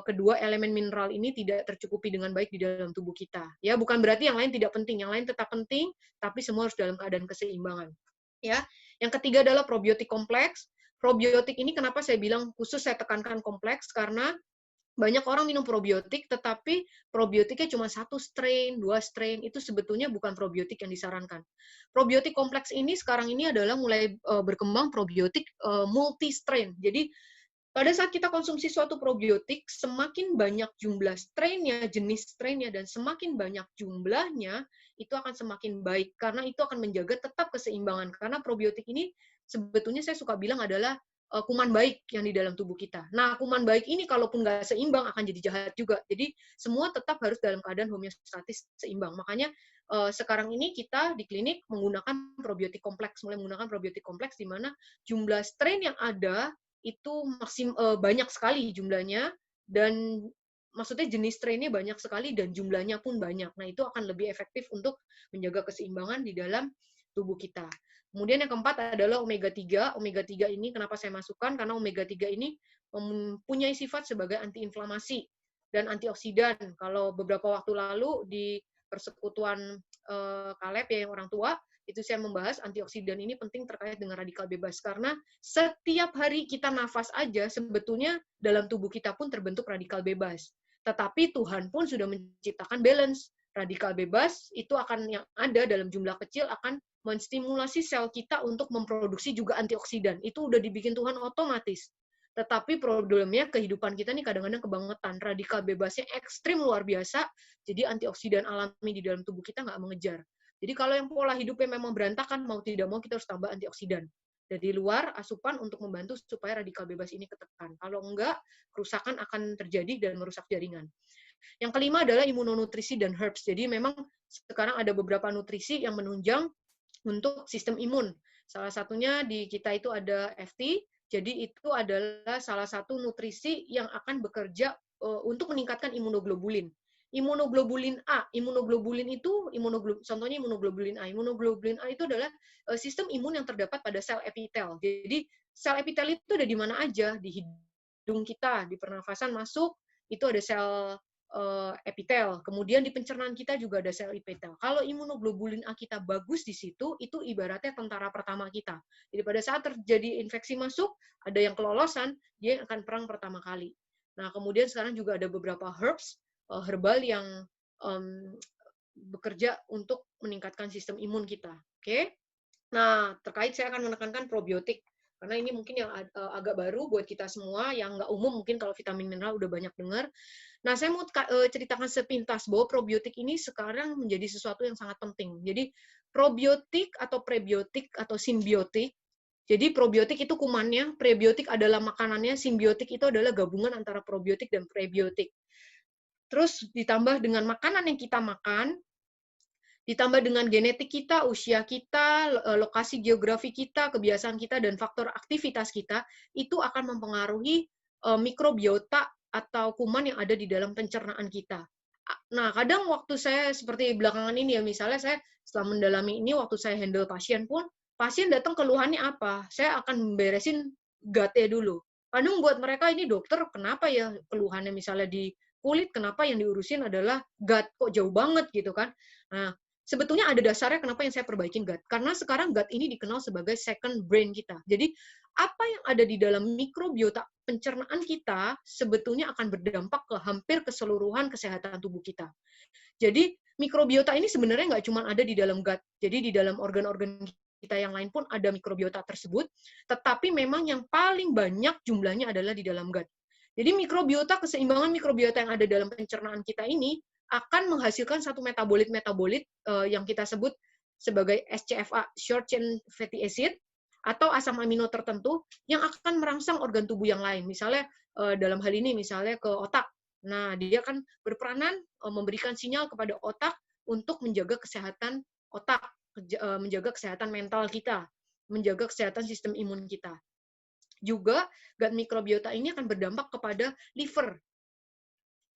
kedua elemen mineral ini tidak tercukupi dengan baik di dalam tubuh kita. Ya, bukan berarti yang lain tidak penting, yang lain tetap penting, tapi semua harus dalam keadaan keseimbangan. Ya, yang ketiga adalah probiotik kompleks. Probiotik ini kenapa saya bilang khusus saya tekankan kompleks, karena banyak orang minum probiotik, tetapi probiotiknya cuma 1 strain, 2 strain, itu sebetulnya bukan probiotik yang disarankan. Probiotik kompleks ini sekarang ini adalah mulai berkembang probiotik multi-strain. Jadi, pada saat kita konsumsi suatu probiotik, semakin banyak jumlah strainnya, jenis strainnya, dan semakin banyak jumlahnya, itu akan semakin baik, karena itu akan menjaga tetap keseimbangan. Karena probiotik ini sebetulnya saya suka bilang adalah kuman baik yang di dalam tubuh kita. Nah, kuman baik ini kalaupun nggak seimbang akan jadi jahat juga. Jadi, semua tetap harus dalam keadaan homeostatis seimbang. Makanya, sekarang ini kita di klinik menggunakan probiotik kompleks, mulai menggunakan probiotik kompleks, di mana jumlah strain yang ada itu banyak sekali jumlahnya, dan maksudnya jenis strain-nya banyak sekali dan jumlahnya pun banyak. Nah, itu akan lebih efektif untuk menjaga keseimbangan di dalam tubuh kita. Kemudian yang keempat adalah omega 3. Omega 3 ini kenapa saya masukkan? Karena omega 3 ini mempunyai sifat sebagai antiinflamasi dan antioksidan. Kalau beberapa waktu lalu di persekutuan Caleb ya, yang orang tua, itu saya membahas antioksidan ini penting terkait dengan radikal bebas. Karena setiap hari kita nafas aja, sebetulnya dalam tubuh kita pun terbentuk radikal bebas. Tetapi Tuhan pun sudah menciptakan balance. Radikal bebas itu akan, yang ada dalam jumlah kecil, akan menstimulasi sel kita untuk memproduksi juga antioksidan. Itu udah dibikin Tuhan otomatis. Tetapi problemnya kehidupan kita nih kadang-kadang kebangetan. Radikal bebasnya ekstrim luar biasa, jadi antioksidan alami di dalam tubuh kita nggak mengejar. Jadi kalau yang pola hidupnya memang berantakan, mau tidak mau kita harus tambah antioksidan dari luar asupan untuk membantu supaya radikal bebas ini ketekan. Kalau enggak, kerusakan akan terjadi dan merusak jaringan. Yang kelima adalah imunonutrisi dan herbs. Jadi memang sekarang ada beberapa nutrisi yang menunjang untuk sistem imun. Salah satunya di kita itu ada FT, jadi itu adalah salah satu nutrisi yang akan bekerja untuk meningkatkan imunoglobulin. Imunoglobulin A, contohnya imunoglobulin A. Imunoglobulin A itu adalah sistem imun yang terdapat pada sel epitel. Jadi sel epitel itu ada di mana aja, di hidung kita, di pernafasan masuk, itu ada sel epitel. Kemudian di pencernaan kita juga ada sel epitel. Kalau imunoglobulin A kita bagus di situ, itu ibaratnya tentara pertama kita. Jadi pada saat terjadi infeksi masuk, ada yang kelolosan, dia akan perang pertama kali. Nah, kemudian sekarang juga ada beberapa herbal yang bekerja untuk meningkatkan sistem imun kita. Oke? Nah, terkait saya akan menekankan probiotik. Karena ini mungkin yang agak baru buat kita semua, yang nggak umum mungkin kalau vitamin mineral udah banyak dengar. Nah, saya mau ceritakan sepintas bahwa probiotik ini sekarang menjadi sesuatu yang sangat penting. Jadi, probiotik atau prebiotik atau simbiotik. Jadi, probiotik itu kumannya, prebiotik adalah makanannya, simbiotik itu adalah gabungan antara probiotik dan prebiotik. Terus ditambah dengan makanan yang kita makan, ditambah dengan genetik kita, usia kita, lokasi geografi kita, kebiasaan kita, dan faktor aktivitas kita, itu akan mempengaruhi mikrobiota atau kuman yang ada di dalam pencernaan kita. Nah, kadang waktu saya seperti belakangan ini ya, misalnya saya setelah mendalami ini, waktu saya handle pasien pun, pasien datang keluhannya apa, saya akan beresin gut-nya dulu. Kadang buat mereka ini dokter kenapa ya keluhannya misalnya di kulit, kenapa yang diurusin adalah gut, kok jauh banget gitu kan. Nah, sebetulnya ada dasarnya kenapa yang saya perbaikin gut. Karena sekarang gut ini dikenal sebagai second brain kita. Jadi, apa yang ada di dalam mikrobiota pencernaan kita sebetulnya akan berdampak ke hampir keseluruhan kesehatan tubuh kita. Jadi, mikrobiota ini sebenarnya nggak cuma ada di dalam gut. Jadi, di dalam organ-organ kita yang lain pun ada mikrobiota tersebut, tetapi memang yang paling banyak jumlahnya adalah di dalam gut. Jadi mikrobiota, keseimbangan mikrobiota yang ada dalam pencernaan kita ini akan menghasilkan satu metabolit-metabolit yang kita sebut sebagai SCFA, short chain fatty acid, atau asam amino tertentu yang akan merangsang organ tubuh yang lain. Misalnya dalam hal ini misalnya ke otak. Nah, dia akan berperanan memberikan sinyal kepada otak untuk menjaga kesehatan otak, menjaga kesehatan mental kita, menjaga kesehatan sistem imun kita. Juga gut mikrobiota ini akan berdampak kepada liver.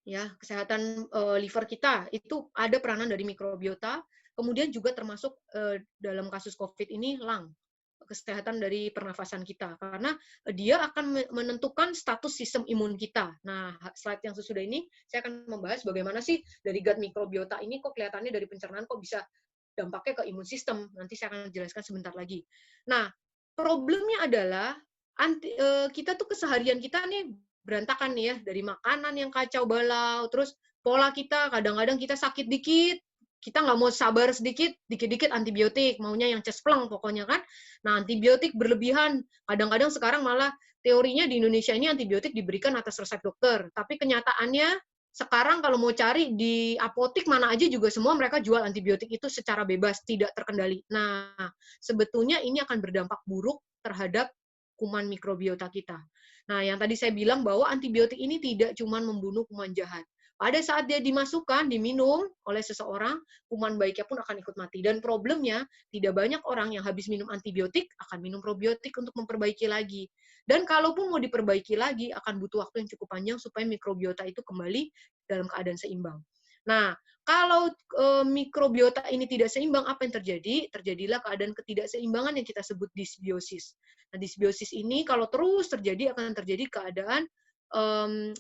Ya, kesehatan liver kita itu ada peranan dari mikrobiota, kemudian juga termasuk dalam kasus COVID ini lung, kesehatan dari pernafasan kita, karena dia akan menentukan status sistem imun kita. Nah, slide yang sesudah ini saya akan membahas bagaimana sih dari gut mikrobiota ini kok kelihatannya dari pencernaan kok bisa dampaknya ke imun sistem. Nanti saya akan jelaskan sebentar lagi. Nah, problemnya adalah kita tuh keseharian kita nih berantakan nih ya, dari makanan yang kacau balau, terus pola kita kadang-kadang kita sakit dikit, kita nggak mau sabar sedikit, dikit-dikit antibiotik, maunya yang cespleng pokoknya kan. Nah, antibiotik berlebihan, kadang-kadang sekarang malah teorinya di Indonesia ini antibiotik diberikan atas resep dokter, tapi kenyataannya sekarang kalau mau cari di apotik mana aja juga semua mereka jual antibiotik itu secara bebas, tidak terkendali. Nah, sebetulnya ini akan berdampak buruk terhadap kuman mikrobiota kita. Nah, yang tadi saya bilang bahwa antibiotik ini tidak cuma membunuh kuman jahat. Pada saat dia dimasukkan, diminum oleh seseorang, kuman baiknya pun akan ikut mati. Dan problemnya, tidak banyak orang yang habis minum antibiotik akan minum probiotik untuk memperbaiki lagi. Dan kalaupun mau diperbaiki lagi, akan butuh waktu yang cukup panjang supaya mikrobiota itu kembali dalam keadaan seimbang. Nah, kalau mikrobiota ini tidak seimbang, apa yang terjadi? Terjadilah keadaan ketidakseimbangan yang kita sebut dysbiosis. Nah, dysbiosis ini kalau terus terjadi, akan terjadi keadaan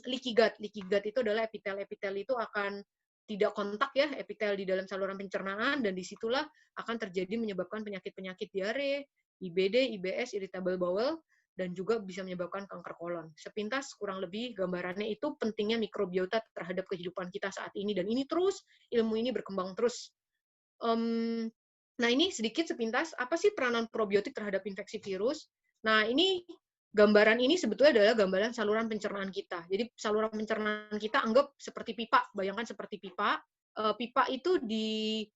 leaky gut. Leaky gut itu adalah epitel itu akan tidak kontak ya, epitel di dalam saluran pencernaan, dan disitulah akan terjadi menyebabkan penyakit-penyakit diare, IBD, IBS, irritable bowel, dan juga bisa menyebabkan kanker kolon. Sepintas kurang lebih gambarannya itu pentingnya mikrobiota terhadap kehidupan kita saat ini, dan ini terus, ilmu ini berkembang terus. Nah, ini sedikit sepintas, apa sih peranan probiotik terhadap infeksi virus? Nah, ini gambaran ini sebetulnya adalah gambaran saluran pencernaan kita. Jadi saluran pencernaan kita anggap seperti pipa, bayangkan seperti pipa. Pipa itu di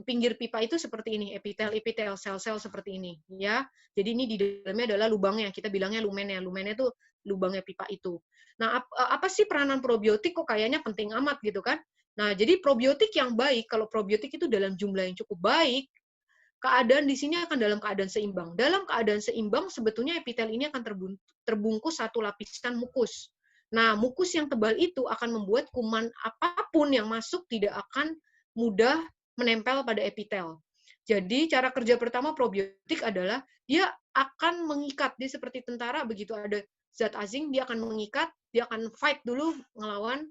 pinggir pipa itu seperti ini, epitel, sel-sel seperti ini, ya. Jadi ini di dalamnya adalah lubangnya, kita bilangnya lumennya. Lumennya itu lubangnya pipa itu. Nah, apa sih peranan probiotik kok kayaknya penting amat gitu kan? Nah, jadi probiotik yang baik, kalau probiotik itu dalam jumlah yang cukup baik, keadaan di sini akan dalam keadaan seimbang. Dalam keadaan seimbang, sebetulnya epitel ini akan terbungkus satu lapisan mukus. Nah, mukus yang tebal itu akan membuat kuman apapun yang masuk tidak akan mudah menempel pada epitel. Jadi, cara kerja pertama probiotik adalah dia akan mengikat. Dia seperti tentara, begitu ada zat asing, dia akan mengikat, dia akan fight dulu ngelawan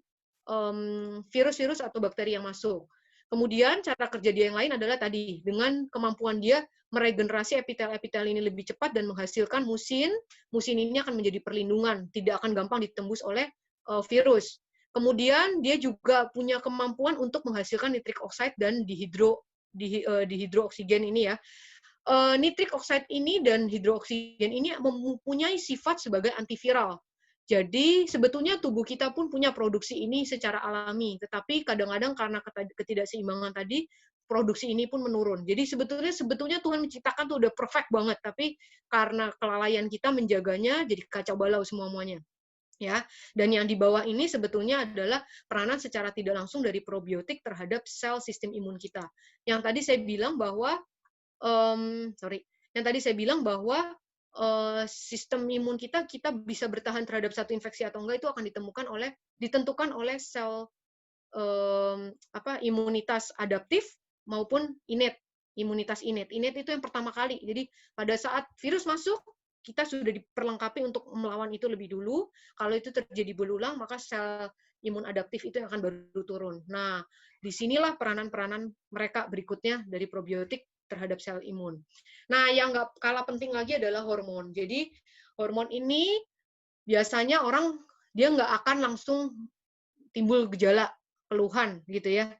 virus-virus atau bakteri yang masuk. Kemudian cara kerja dia yang lain adalah tadi, dengan kemampuan dia meregenerasi epitel-epitel ini lebih cepat dan menghasilkan musin. Musin ini akan menjadi perlindungan, tidak akan gampang ditembus oleh virus. Kemudian dia juga punya kemampuan untuk menghasilkan nitrik oxide dan dihidrooksigen ini ya. Nitrik oxide ini dan hidrooksigen ini mempunyai sifat sebagai antiviral. Jadi sebetulnya tubuh kita pun punya produksi ini secara alami, tetapi kadang-kadang karena ketidakseimbangan tadi, produksi ini pun menurun. Jadi sebetulnya Tuhan menciptakan tuh udah perfect banget, tapi karena kelalaian kita menjaganya, jadi kacau balau semuanya. Ya, dan yang di bawah ini sebetulnya adalah peranan secara tidak langsung dari probiotik terhadap sel sistem imun kita. Yang tadi saya bilang bahwa sistem imun kita bisa bertahan terhadap satu infeksi atau enggak itu akan ditentukan oleh sel imunitas adaptif maupun innate. imunitas innate. Innate itu yang pertama kali. Jadi pada saat virus masuk, kita sudah diperlengkapi untuk melawan itu lebih dulu. Kalau itu terjadi berulang, maka sel imun adaptif itu yang akan baru turun. Nah, disinilah peranan-peranan mereka berikutnya dari probiotik terhadap sel imun. Nah, yang nggak kalah penting lagi adalah hormon. Jadi, hormon ini biasanya orang dia nggak akan langsung timbul gejala, keluhan gitu ya.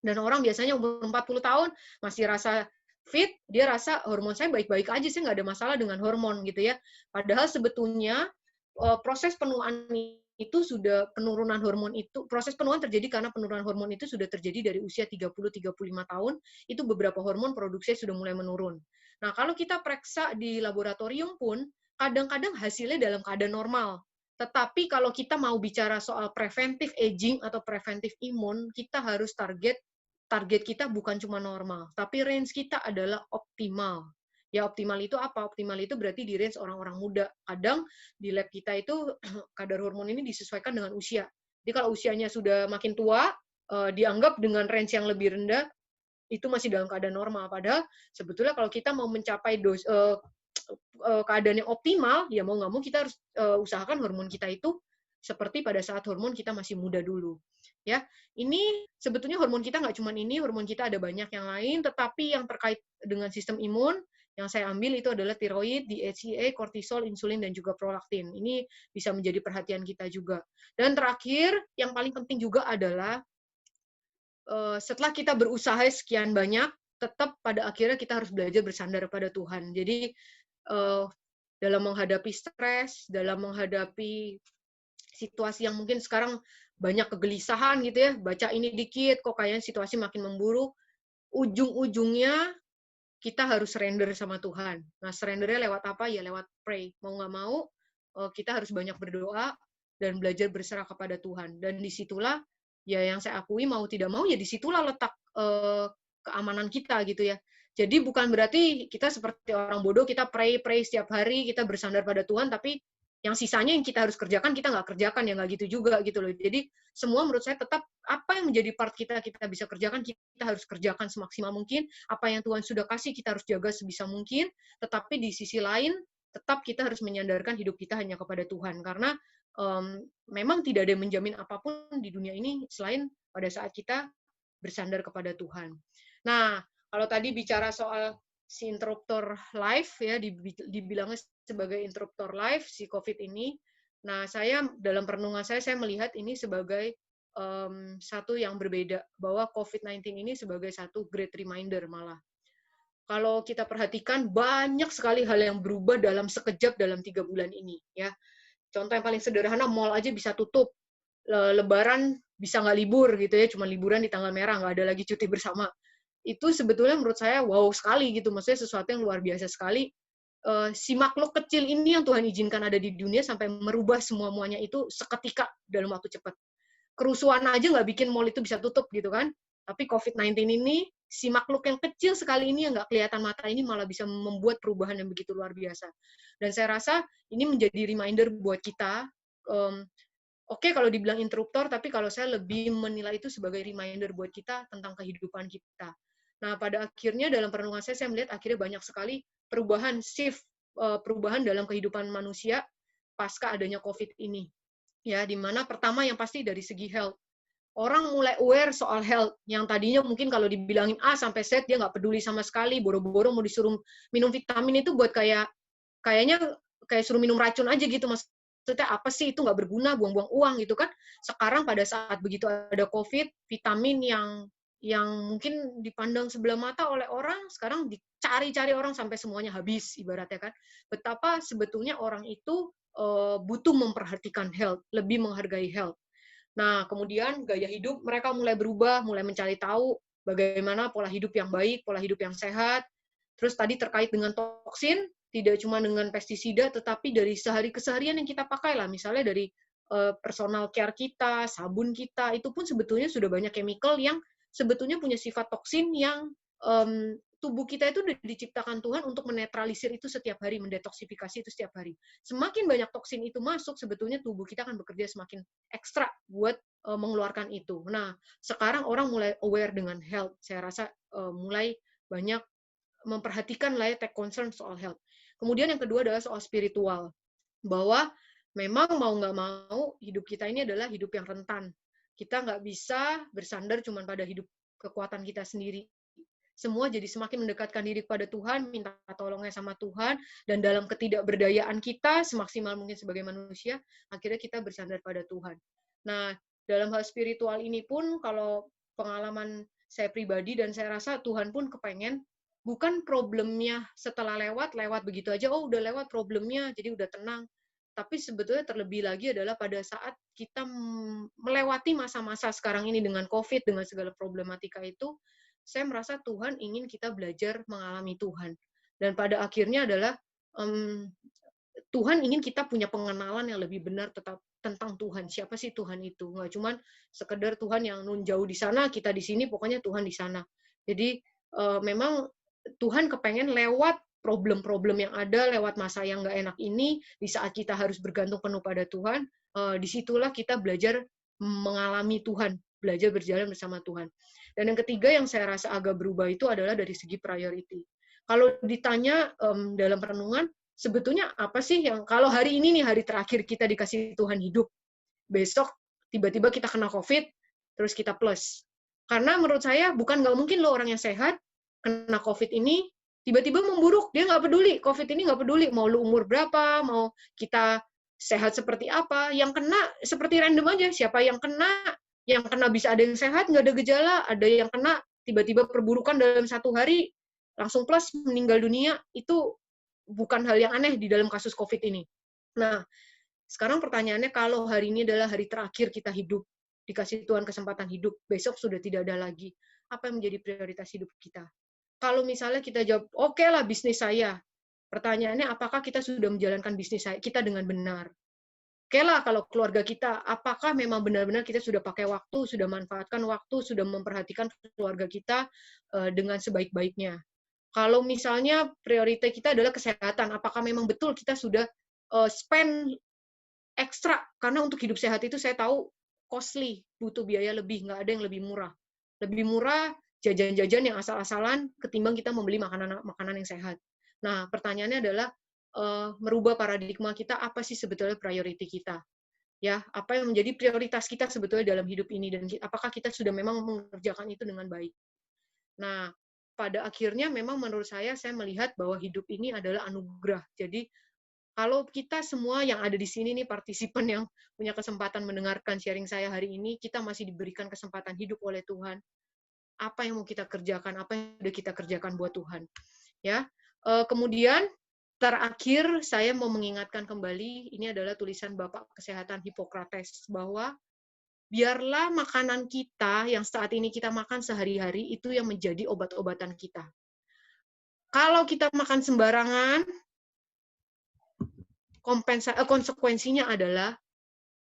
Dan orang biasanya umur 40 tahun masih rasa fit, dia rasa hormon saya baik-baik aja sih, nggak ada masalah dengan hormon gitu ya. Padahal sebetulnya proses penuaan itu sudah penurunan hormon itu, proses penuaan terjadi karena penurunan hormon itu sudah terjadi dari usia 30-35 tahun, itu beberapa hormon produksinya sudah mulai menurun. Nah, kalau kita periksa di laboratorium pun, kadang-kadang hasilnya dalam keadaan normal. Tetapi kalau kita mau bicara soal preventif aging atau preventif imun, kita harus target kita bukan cuma normal, tapi range kita adalah optimal. Ya, optimal itu apa? Optimal itu berarti di range orang-orang muda. Kadang di lab kita itu kadar hormon ini disesuaikan dengan usia. Jadi kalau usianya sudah makin tua, dianggap dengan range yang lebih rendah, itu masih dalam keadaan normal. Padahal sebetulnya kalau kita mau mencapai keadaan yang optimal, ya mau nggak mau kita harus usahakan hormon kita itu seperti pada saat hormon kita masih muda dulu. Ya, ini sebetulnya hormon kita nggak cuma ini, hormon kita ada banyak yang lain, tetapi yang terkait dengan sistem imun, yang saya ambil itu adalah tiroid, DHEA, kortisol, insulin, dan juga prolaktin. Ini bisa menjadi perhatian kita juga. Dan terakhir, yang paling penting juga adalah setelah kita berusaha sekian banyak, tetap pada akhirnya kita harus belajar bersandar pada Tuhan. Jadi dalam menghadapi stres, dalam menghadapi situasi yang mungkin sekarang banyak kegelisahan gitu ya, baca ini dikit, kok kayaknya situasi makin memburuk, ujung-ujungnya kita harus surrender sama Tuhan. Nah, surrendernya lewat apa? Ya lewat pray. Mau nggak mau, kita harus banyak berdoa dan belajar berserah kepada Tuhan. Dan disitulah, ya yang saya akui mau tidak mau, ya disitulah letak keamanan kita gitu ya. Jadi bukan berarti kita seperti orang bodoh, kita pray setiap hari, kita bersandar pada Tuhan, tapi yang sisanya yang kita harus kerjakan, kita nggak kerjakan, ya nggak gitu juga gitu loh. Jadi semua menurut saya tetap apa yang menjadi part kita bisa kerjakan, kita harus kerjakan semaksimal mungkin. Apa yang Tuhan sudah kasih, kita harus jaga sebisa mungkin. Tetapi di sisi lain, tetap kita harus menyandarkan hidup kita hanya kepada Tuhan. Karena memang tidak ada yang menjamin apapun di dunia ini selain pada saat kita bersandar kepada Tuhan. Nah, kalau tadi bicara soal si interruptor life, ya dibilangnya sebagai interruptor life, si COVID ini. Nah, saya dalam perenungan saya melihat ini sebagai satu yang berbeda, bahwa COVID-19 ini sebagai satu great reminder malah. Kalau kita perhatikan, banyak sekali hal yang berubah dalam sekejap dalam 3 bulan ini. Ya. Contoh yang paling sederhana, mall aja bisa tutup. Lebaran bisa nggak libur gitu ya, cuma liburan di tanggal merah, nggak ada lagi cuti bersama. Itu sebetulnya menurut saya wow sekali gitu, maksudnya sesuatu yang luar biasa sekali. Si makhluk kecil ini yang Tuhan izinkan ada di dunia sampai merubah semua-muanya itu seketika dalam waktu cepat. Kerusuhan aja nggak bikin mall itu bisa tutup gitu kan. Tapi COVID-19 ini, si makhluk yang kecil sekali ini yang nggak kelihatan mata ini malah bisa membuat perubahan yang begitu luar biasa. Dan saya rasa ini menjadi reminder buat kita, oke, kalau dibilang interruptor, tapi kalau saya lebih menilai itu sebagai reminder buat kita tentang kehidupan kita. Nah, pada akhirnya dalam perenungan saya melihat akhirnya banyak sekali perubahan perubahan dalam kehidupan manusia pasca adanya COVID ini. Ya, di mana pertama yang pasti dari segi health. Orang mulai aware soal health, yang tadinya mungkin kalau dibilangin A sampai Z, dia nggak peduli sama sekali, boro-boro mau disuruh minum vitamin itu buat kayaknya suruh minum racun aja gitu, maksudnya apa sih, itu nggak berguna, buang-buang uang gitu kan. Sekarang pada saat begitu ada COVID, vitamin yang mungkin dipandang sebelah mata oleh orang, sekarang dicari-cari orang sampai semuanya habis, ibaratnya kan. Betapa sebetulnya orang itu butuh memperhatikan health, lebih menghargai health. Nah, kemudian gaya hidup mereka mulai berubah, mulai mencari tahu bagaimana pola hidup yang baik, pola hidup yang sehat. Terus tadi terkait dengan toksin, tidak cuma dengan pestisida, tetapi dari keseharian yang kita pakai lah, misalnya dari personal care kita, sabun kita, itu pun sebetulnya sudah banyak chemical yang sebetulnya punya sifat toksin yang tubuh kita itu diciptakan Tuhan untuk menetralisir itu setiap hari, mendetoksifikasi itu setiap hari. Semakin banyak toksin itu masuk, sebetulnya tubuh kita akan bekerja semakin ekstra buat mengeluarkan itu. Nah, sekarang orang mulai aware dengan health. Saya rasa mulai banyak memperhatikan lah ya, take concern soal health. Kemudian yang kedua adalah soal spiritual, bahwa memang mau nggak mau hidup kita ini adalah hidup yang rentan. Kita nggak bisa bersandar cuma pada hidup kekuatan kita sendiri. Semua jadi semakin mendekatkan diri kepada Tuhan, minta tolongnya sama Tuhan, dan dalam ketidakberdayaan kita, semaksimal mungkin sebagai manusia, akhirnya kita bersandar pada Tuhan. Nah, dalam hal spiritual ini pun, kalau pengalaman saya pribadi, dan saya rasa Tuhan pun kepengen, bukan problemnya setelah lewat begitu aja, oh udah lewat problemnya, jadi udah tenang. Tapi sebetulnya terlebih lagi adalah pada saat kita melewati masa-masa sekarang ini dengan COVID, dengan segala problematika itu, saya merasa Tuhan ingin kita belajar mengalami Tuhan. Dan pada akhirnya adalah Tuhan ingin kita punya pengenalan yang lebih benar tentang Tuhan. Siapa sih Tuhan itu? Nggak cuman sekedar Tuhan yang nun jauh di sana, kita di sini, pokoknya Tuhan di sana. Jadi memang Tuhan kepengen lewat problem-problem yang ada, lewat masa yang nggak enak ini, di saat kita harus bergantung penuh pada Tuhan, disitulah kita belajar mengalami Tuhan, belajar berjalan bersama Tuhan. Dan yang ketiga yang saya rasa agak berubah itu adalah dari segi priority. Kalau ditanya dalam renungan, sebetulnya apa sih yang, kalau hari ini nih hari terakhir kita dikasih Tuhan hidup, besok tiba-tiba kita kena COVID, terus kita plus. Karena menurut saya bukan nggak mungkin loh orang yang sehat kena COVID ini tiba-tiba memburuk, dia nggak peduli, COVID ini nggak peduli, mau lu umur berapa, mau kita sehat seperti apa, yang kena seperti random aja, siapa yang kena bisa ada yang sehat, nggak ada gejala, ada yang kena tiba-tiba perburukan dalam 1 hari, langsung plus meninggal dunia, itu bukan hal yang aneh di dalam kasus COVID ini. Nah, sekarang pertanyaannya, kalau hari ini adalah hari terakhir kita hidup, dikasih Tuhan kesempatan hidup, besok sudah tidak ada lagi, apa yang menjadi prioritas hidup kita? Kalau misalnya kita jawab, oke lah bisnis saya, pertanyaannya apakah kita sudah menjalankan bisnis kita dengan benar? Oke lah, kalau keluarga kita, apakah memang benar-benar kita sudah pakai waktu, sudah manfaatkan waktu, sudah memperhatikan keluarga kita dengan sebaik-baiknya? Kalau misalnya prioritas kita adalah kesehatan, apakah memang betul kita sudah spend ekstra? Karena untuk hidup sehat itu saya tahu costly, butuh biaya lebih, nggak ada yang lebih murah. Lebih murah jajan-jajan yang asal-asalan ketimbang kita membeli makanan yang sehat. Nah, pertanyaannya adalah merubah paradigma kita, apa sih sebetulnya priority kita? Ya, apa yang menjadi prioritas kita sebetulnya dalam hidup ini, dan apakah kita sudah memang mengerjakan itu dengan baik? Nah, pada akhirnya memang menurut saya melihat bahwa hidup ini adalah anugerah. Jadi, kalau kita semua yang ada di sini nih, partisipan yang punya kesempatan mendengarkan sharing saya hari ini, kita masih diberikan kesempatan hidup oleh Tuhan. Apa yang mau kita kerjakan, apa yang sudah kita kerjakan buat Tuhan. Ya, kemudian terakhir saya mau mengingatkan kembali, ini adalah tulisan Bapak Kesehatan Hippocrates, bahwa biarlah makanan kita yang saat ini kita makan sehari-hari itu yang menjadi obat-obatan kita. Kalau kita makan sembarangan, konsekuensinya adalah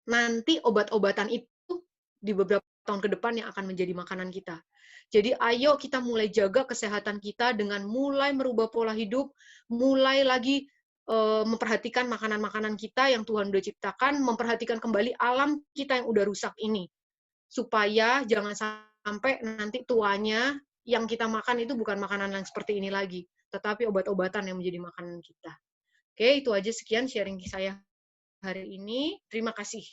nanti obat-obatan itu di beberapa tahun ke depan yang akan menjadi makanan kita. Jadi ayo kita mulai jaga kesehatan kita dengan mulai merubah pola hidup, mulai lagi memperhatikan makanan-makanan kita yang Tuhan udah ciptakan, memperhatikan kembali alam kita yang udah rusak ini. Supaya jangan sampai nanti tuanya yang kita makan itu bukan makanan yang seperti ini lagi, tetapi obat-obatan yang menjadi makanan kita. Oke, itu aja, sekian sharing saya hari ini. Terima kasih.